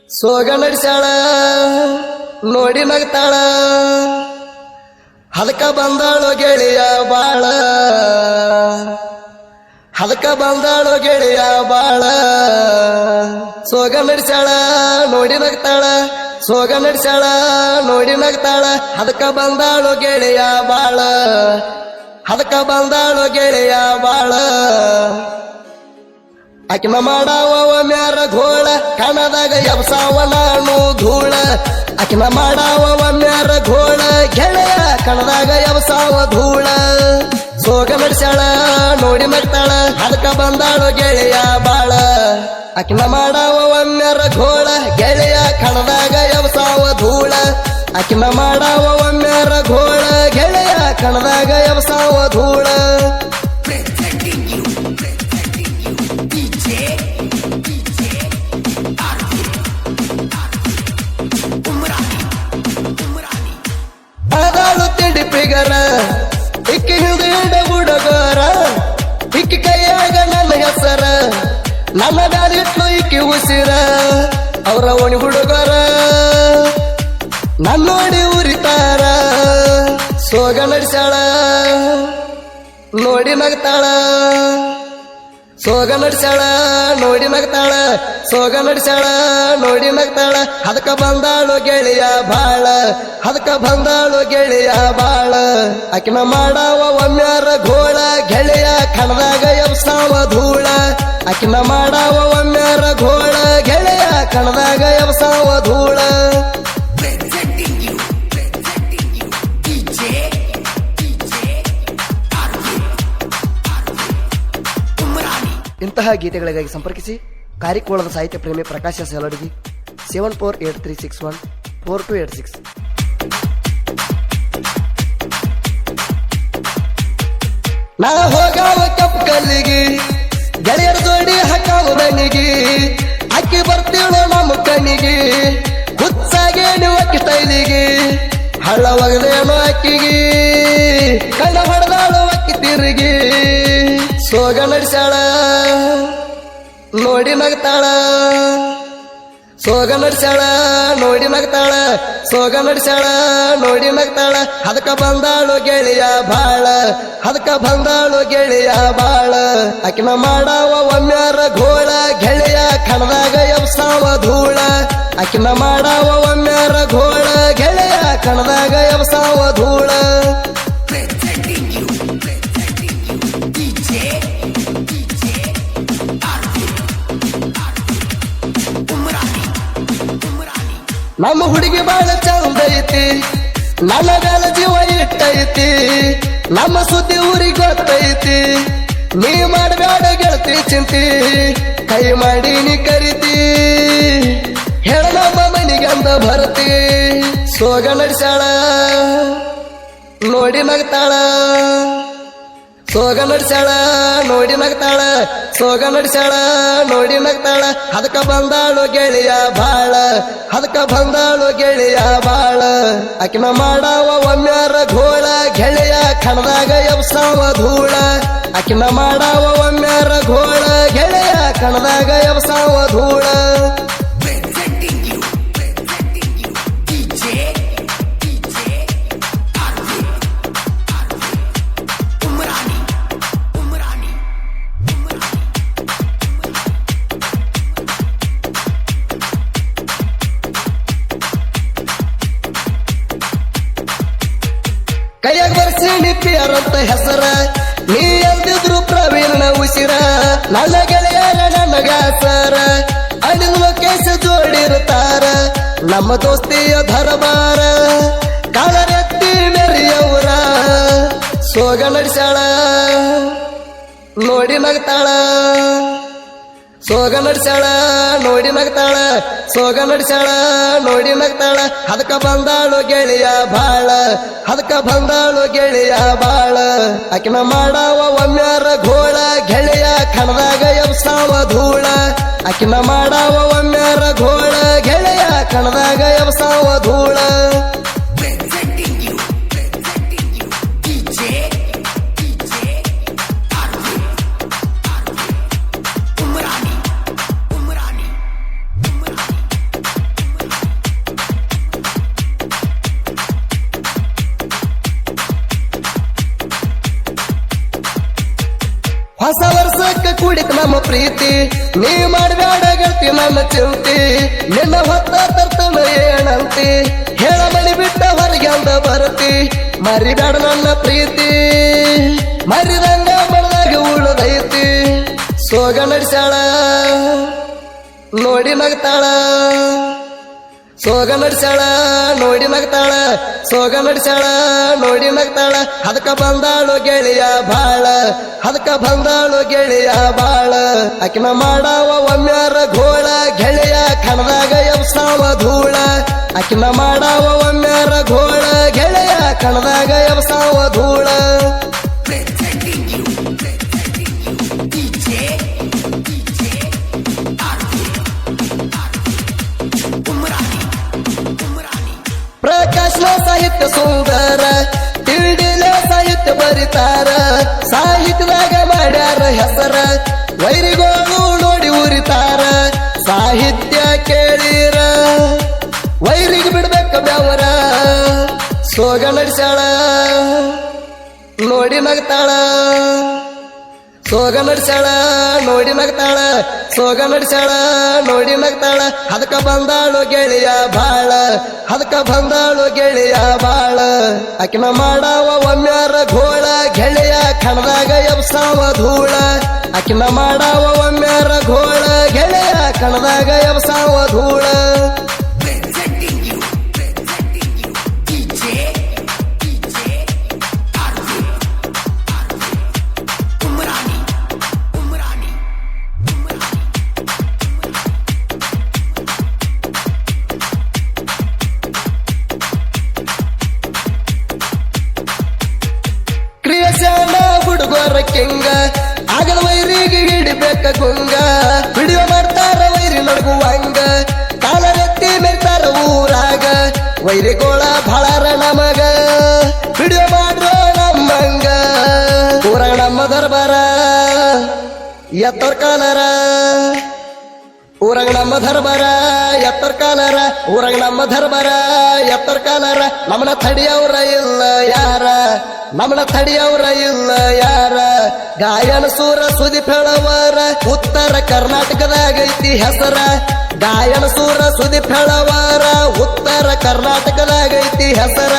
ಸೋಗ ನಡೆಸ್ಯಾಳ ನೋಡಿ ನಗ್ತಾಳ ಹದಕ ಬಂದಾಳು ಗೆಳೆಯ ಬಾಳ ಹದಕ ಬಂದಾಳು ಗೆಳೆಯ ಬಾಳ ಸೋಗ ನಡೆಸ್ಯಾಳ ನೋಡಿ ನಗ್ತಾಳ ಸೋಗ ನಡೆಸ್ಯಾಳ ನೋಡಿ ನಗ್ತಾಳ ಹದಕ ಬಂದಾಳು ಗೆಳೆಯ ಬಾಳ ಹದಕ ಬಂದಾಳು ಗೆಳೆಯ ಬಾಳ ಆಕಿನ ಮಾಡಾವ ಮ್ಯಾರ ಘೋಳ ಕಣದಾಗ ಎಬ್ಸಾವ ನಾನು ಧೂಳ ಆಕಿನ ಮಾಡಾವ ಮ್ಯಾರ ಘೋಳ ಗೆಳೆಯ ಕಣದಾಗ ಎಬ್ಸಾವ ಧೂಳ ಸೋಗ ನಡೆಸ್ಯಾಳ ನೋಡಿ ನಗ್ತಾಳ ಅದಕ್ಕ ಬಂದಾಳು ಗೆಳೆಯ ಬಾಳ ಆಕಿನ ಮಾಡಾವ ಮ್ಯಾರ ಘೋಳ ಗೆಳೆಯ ಕಣದಾಗ ಎಬ್ಸಾವ ಧೂಳ ಆಕಿನ ಮಾಡಾವ ಮ್ಯಾರ ಘೋಳ ಗೆಳೆಯ ಕಣದಾಗ ಎಬ್ಸಾವ ಧೂಳ ಅದಾಳು ತಿಂಡಿ ಪಿಗರ ಇಕ್ಕಿ ಹಿಂದೆ ಹುಡುಗರ ಇಕ್ಕಿ ಕೈಯಾಗ ನನ್ನ ಹೆಸರ ನನ್ನ ಗಾಲಿಟ್ಲು ಇಕ್ಕಿ ಉಸಿರ ಅವರ ಓಣಿ ಹುಡುಗರ ನನ್ನೋಡಿ ಉರಿತಾರ ಸೋಗ ನಡೆಸ್ಯಾಳ ನೋಡಿ ನಗ್ತಾಳ ಸೋಗ ನಡೆಸ್ಯಾಳ ನೋಡಿ ನಗ್ತಾಳ ಸೋಗ ನಡೆಸ್ಯಾಳ ನೋಡಿ ನಗ್ತಾಳ ಅದಕ್ಕ ಬಂದಾಳು ಗೆಳೆಯ ಬಾಳ ಅದಕ್ಕ ಬಂದಾಳು ಗೆಳೆಯ ಬಾಳ ಆಕಿನ ಮಾಡಾವ ಒಮ್ಮ್ಯಾರ ಘೋಳ ಗೆಳೆಯ ಕಣದಾಗ ಎಬ್ಸಾವ ಧೂಳ ಆಕಿನ ಮಾಡಾವ ಒಮ್ಮ್ಯಾರ ಘೋಳ ಗೆಳೆಯ ಕಣದಾಗ ಎಬ್ಸಾವ ಧೂಳ ಇಂತಹ ಗೀತೆಗಳಿಗಾಗಿ ಸಂಪರ್ಕಿಸಿ ಕಾರಿಕೋಳದ ಸಾಹಿತ್ಯ ಪ್ರೇಮಿ ಪ್ರಕಾಶ ಸಲಡಗಿ 7483614286. ನಾ ಹೋಗಾವ ಕಪ್ಪು ಕಲ್ಲಿಗೆ ಗೆಳೆಯರ ಜೋಡಿ ಹಾಕಾವ ಮನಿಗೆ ಅಕ್ಕಿ ಬರ್ತೀವೋ ನಮ್ಮ ಕಣ್ಣಿಗೆ ಹುಚ್ಚಾಗೆ ನೀವು ಅಕ್ಕಿ ಸ್ಟೈಲಿಗೆ ಹಳ್ಳ ಒಗದೇನೋ ಅಕ್ಕಿಗೆ ಕಣ್ಣ ಹೊಡೆದಾಳು ಅಕ್ಕಿ ತಿರುಗಿ ಸೋಗ ನಡೆಸ್ಯಾಳ ನೋಡಿ ನಗ್ತಾಳ ಸೋಗ ನಡೆಸ್ಯಾಳ ನೋಡಿ ನಗ್ತಾಳ ಸೋಗ ನಡೆಸ್ಯಾಳ ನೋಡಿ ನಗ್ತಾಳ ಅದಕ್ಕ ಬಂದಾಳು ಗೆಳೆಯ ಬಾಳ ಅದಕ್ಕ ಬಂದಾಳು ಗೆಳೆಯ ಬಾಳ ಆಕಿನ ಮಾಡಾವ ಒಮ್ಮ್ಯಾರ ಘೋಳ ಗೆಳೆಯ ಕಣದಾಗ ಎಬ್ಸಾವ ಧೂಳ ಆಕಿನ ಮಾಡಾವ ಒಮ್ಮ್ಯಾರ ಘೋಳ ಗೆಳೆಯ ಕಣದಾಗ ಎಬ್ಸಾವ ಧೂಳ ನಮ್ಮ ಹುಡುಗಿ ಬಾಳ ಚಂದ ಐತಿ ನನಗಾಲ ಜೀವ ಇಟ್ಟೈತಿ ನಮ್ಮ ಸುದ್ದಿ ಊರಿಗೆ ಗೊತ್ತೈತಿ ನೀ ಮಾಡಬೇಡ ಗೆಳತಿ ಚಿಂತಿ ಕೈ ಮಾಡಿ ನೀ ಕರಿತಿ ಹೇಳ ನಮ್ಮ ಮನಿಗೆ ಅಂದ ಭರತಿ ಸೋಗ ನಡೆಸ್ಯಾಳ ನೋಡಿ ನಗ್ತಾಳ ಸೋಗ ನಡೆಸ್ಯಾಳ ನೋಡಿ ನಗ್ತಾಳ ಸೋಗ ನಡೆಸ್ಯಾಳ ನೋಡಿ ನಗ್ತಾಳ ಅದಕ್ಕ ಬಂದಾಳು ಗೆಳೆಯ ಬಾಳ ಅದಕ್ಕ ಬಂದಾಳು ಗೆಳೆಯ ಬಾಳ ಆಕಿನ ಮಾಡಾವ ಒಮ್ಮ್ಯಾರ ಘೋಳ ಗೆಳೆಯ ಕಣದಾಗ ಎಬ್ಸಾವ ಧೂಳ ಆಕಿನ ಮಾಡಾವ ಒಮ್ಮ್ಯಾರ ಘೋಳ ಗೆಳೆಯ ಕಣದಾಗ ಎಬ್ಸಾವ ಧೂಳ ಕೈಯಾಗ ಬರ್ಸಿ ನಿಪ್ಪಿಯಾರಂತ ಹೆಸರ ನೀ ಎಲ್ದಿದ್ರು ಪ್ರವೀಣ ಉಸಿರ ನನ್ನ ಗೆಳೆಯರ ನನಗಾಸರ ಅಡಿನ ಲೋಕೇಶ ಜೋಡಿರುತ್ತಾರ ನಮ್ಮ ದೋಸ್ತಿಯ ದರಬಾರ ಕಾಲರೆತ್ತಿ ಮೆರಿಯವರ ಸೋಗ ನಡೆಸ್ಯಾಳ ನೋಡಿ ನಗ್ತಾಳ ಸೋಗ ನಡೆಸ್ಯಾಳ ನೋಡಿ ನಗ್ತಾಳ ಸೋಗ ನಡೆಸ್ಯಾಳ ನೋಡಿ ನಗ್ತಾಳ ಅದಕ್ಕ ಬಂದಾಳು ಗೆಳೆಯ ಬಾಳ ಅದಕ್ಕ ಬಂದಾಳು ಗೆಳೆಯ ಬಾಳ ಆಕಿನ ಮಾಡಾವ ಒಮ್ಮ್ಯಾರ ಘೋಳ ಗೆಳೆಯ ಕಣದಾಗ ಎಬ್ಸಾವ ಧೂಳ ಆಕಿನ ಮಾಡಾವ ಒಮ್ಮ್ಯಾರ ಘೋಳ ಗೆಳೆಯ ಕಣದಾಗ ಎಬ್ಸಾವ ಧೂಳ ಕೂಡಿತ್ ನಮ್ಮ ಪ್ರೀತಿ ನೀ ಮಾಡಬೇಡ ಗೆಳತಿ ನನ್ನ ಚಿಂತಿ ನಿನ್ನ ಹೊತ್ತ ತರ್ತನ ಏನಂತಿ ಹೇಳ ಮನಿ ಬಿಟ್ಟ ಹೊರಗೆ ಅಂದ ಬರತಿ ಮರಿಬೇಡ ನನ್ನ ಪ್ರೀತಿ ಮರಿದಂಗ ಮನದಾಗ ಉಳದೈತಿ ಸೋಗ ನಡೆಸ್ಯಾಳ ನೋಡಿ ನಗ್ತಾಳ ಸೋಗ ನಡೆಸ್ಯಾಳ ನೋಡಿ ನಗ್ತಾಳ ಸೋಗ ನಡೆಸ್ಯಾಳ ನೋಡಿ ನಗ್ತಾಳ ಅದಕ್ಕ ಬಂದಾಳು ಗೆಳೆಯ ಬಾಳ ಅದಕ್ಕ ಬಂದಾಳು ಗೆಳೆಯ ಬಾಳ ಆಕಿನ ಮಾಡಾವ ಒಮ್ಮ್ಯಾರ ಘೋಳ ಗೆಳೆಯ ಕಣದಾಗ ಎಬ್ಸಾವ ಧೂಳ ಆಕಿನ ಮಾಡಾವ ಒಮ್ಮ್ಯಾರ ಘೋಳ ಗೆಳೆಯ ಕಣದಾಗ ಎಬ್ಸಾವ ಧೂಳ ಪ್ರಕಾಶ್ನ ಸಾಹಿತ್ಯ ಸುಂದರ ತಿಂಡಿಲ ಸಾಹಿತ್ಯ ಬರಿತಾರ ಸಾಹಿತ್ಯದಾಗ ಮಾಡ್ಯಾರ ಹೆಸರ ವೈರಿಗೋಳು ನೋಡಿ ಉರಿತಾರ ಸಾಹಿತ್ಯ ಕೇಳಿರ ವೈರಿಗೆ ಬಿಡ್ಬೇಕ ಬೆವರ ಸೋಗ ನಡೆಸ್ಯಾಳ ನೋಡಿ ನಗ್ತಾಳ ಸೋಗ ನಡೆಸ್ಯಾಳ ನೋಡಿ ನಗ್ತಾಳ ಸೋಗ ನಡೆಸ್ಯಾಳ ನೋಡಿ ನಗ್ತಾಳ ಅದಕ್ಕ ಬಂದಾಳು ಗೆಳೆಯ ಬಾಳ ಅದಕ್ಕ ಬಂದಾಳು ಗೆಳೆಯ ಬಾಳ ಆಕಿನ ಮಾಡಾವ ಒಮ್ಮ್ಯಾರ ಘೋಳ ಗೆಳೆಯ ಕಣದಾಗ ಎಬ್ಸಾವ ಧೂಳ ಆಕಿನ ಮಾಡಾವ ಒಮ್ಮ್ಯಾರ ಘೋಳ ಗೆಳೆಯ ಕಣದಾಗ ಎಬ್ಸಾವ ಧೂಳ ಕ್ರಿಯಶಾನ ಹುಡುಗರ ಕೆಂಗ ಆಗದ ವೈರಿಗೆ ಹಿಡಿಬೇಕ ಗುಂಗ ವಿಡಿಯೋ ಮಾಡ್ತಾರ ವೈರಿ ನಡ್ಗುವಂಗ ಕಾಲರೆತ್ತಿ ಮೆರ್ತಾರ ಊರಾಗ ವೈರಿಗೋಳ ಭಾಳಾರ ನಮಗ ವಿಡಿಯೋ ಮಾಡ್ರೋ ನಮ್ಮಂಗ ಊರಾಗ ನಮ್ಮ ದರ್ಬಾರ ಎತ್ತರ್ ಕಾಲರ ಊರಾಗ ನಮ್ಮ ದರ್ಬಾರ ಎತ್ತರ್ ಕಾಲರ ಊರಾಗ ನಮ್ಮ ದರ್ಬಾರ ಎತ್ತರ್ ಕಾಲರ ನಮ್ಮನ ತಡಿಯವ್ರ ಇಲ್ಲ ಯಾರ ನಮ್ಮನ ತಡಿಯವ್ರ ಇಲ್ಲ ಯಾರ ಗಾಯನ ಸೂರ ಸುದೀಪ್ ಹೇಳವರ ಉತ್ತರ ಕರ್ನಾಟಕದಾಗೈತಿ ಹೆಸರ ಗಾಯನ ಸೂರ ಸುದೀಪ್ ಹೇಳವರ ಉತ್ತರ ಕರ್ನಾಟಕದಾಗೈತಿ ಹೆಸರ